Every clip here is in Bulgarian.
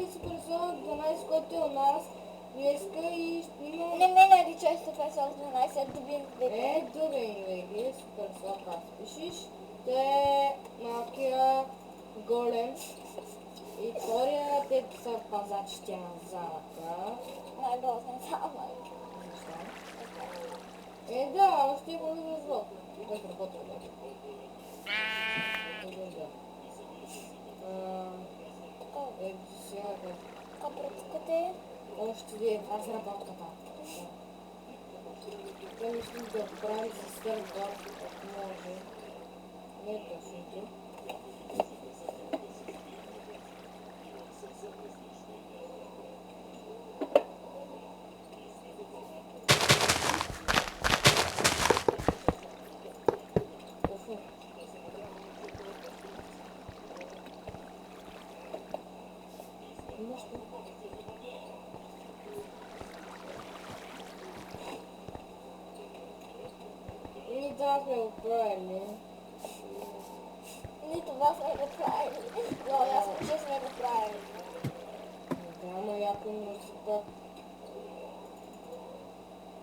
прави Супер Соник 12, който е у нас днеска и ще има... Не ме наричай Супер Соник 12, Дубин Е, добре, Веги, Супер Соник, как пишеш. Те е малкия голем. И втория, те са пазачите на залата. Най-грозен само. Е, да, още го да зло. Да работи, да. Сега да. Капрацката Още ви е разработката. Да мислим да правим за сървър, ако може. Не точно ти. И да сме го правили. Ние това сме го правили. Но аз съм, че сме го правили. Да, но яко не си пак.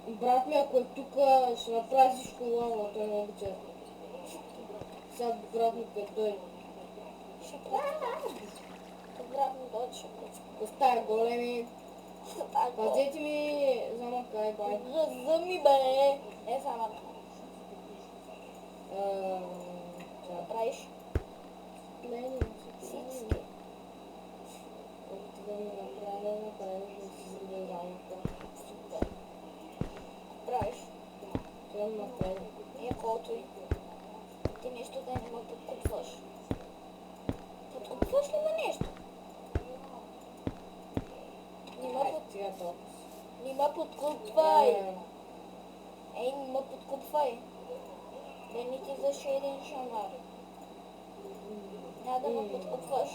Брат ми, ако е тук, ще направи всичко лава, той не обича. Сега брат ми като дойде. Ще правим. Брат ми дойде, ще пуска. Остая големи. Пазете ми замъка и бай. Разъми бе. Е, само. Сега Правиш плени. всички. Отивам да направя да си заде замъка. Супер. Правиш. Трябва да направя. Ние колто и. Ти нещо да не ме подкупваш. Подкупваш ли ме нещо? Сега толкова. Не ме подкупвай. Ей, не ме подкупвай. Да не ти заши един шамар. Няма да ме подкупваш.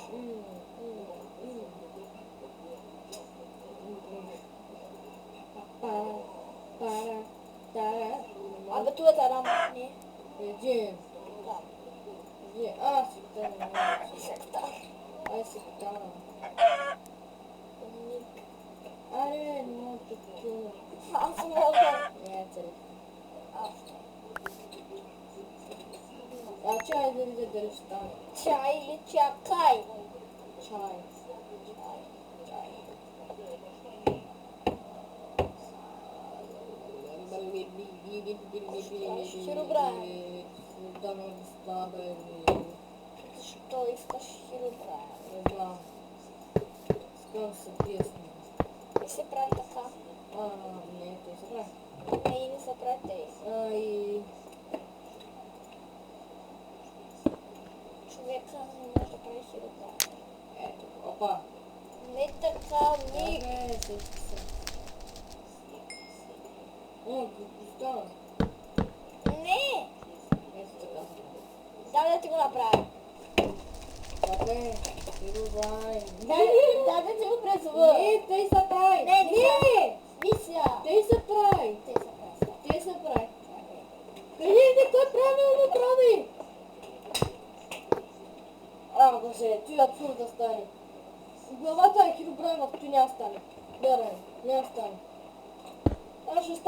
Абе, това е тарам. Не. Един. Да. Един. Аз си тъна. Секта. Аз си тъна. Аре, не мога да тъна. Аз мога. Не, цели. Аз. А чай да видя дали ще стане. Чай или чакай? Чай. Чай. Херобрайн. Да ме оставя. Защо искаш Херобрайн? Не знам. Искам се пия с него. И се прави така. Не, той се прави. Не, и не се прави тъй. И... Човека не може да прави Херобрайн. Ето, опа. Не така, ми. О, какво става? Не! Ето така. Да ти го направя. Така е. Херобрайн. Да ти го пресува. Не, тъй се прави. Не. Мисля. Тъй се прави. Те се прави. Тъй се прави. Кажете, кой правилно прави? Боже, ти абсурд да стане. Главата е Херобрайн, ако ти няма стане. Вярвай, няма стане. Аз ще стане.